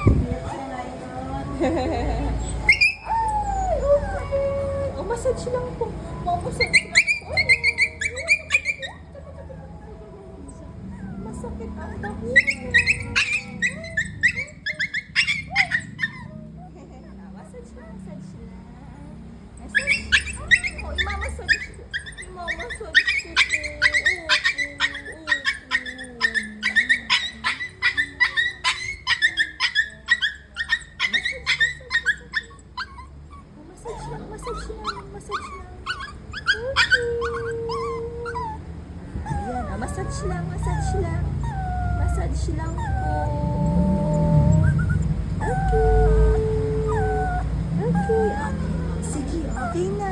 Ay, okay. Oh, massage lang po. Massage lang po. Masakit ang baho. Massage lang, massage lang. Massage. Oh, imamassage ko. Imamassage ko po. Massage lang, massage lang, massage lang. Okay. Ayan, massage lang, massage lang. Massage lang po. Okay. Okay. Sige, okay na.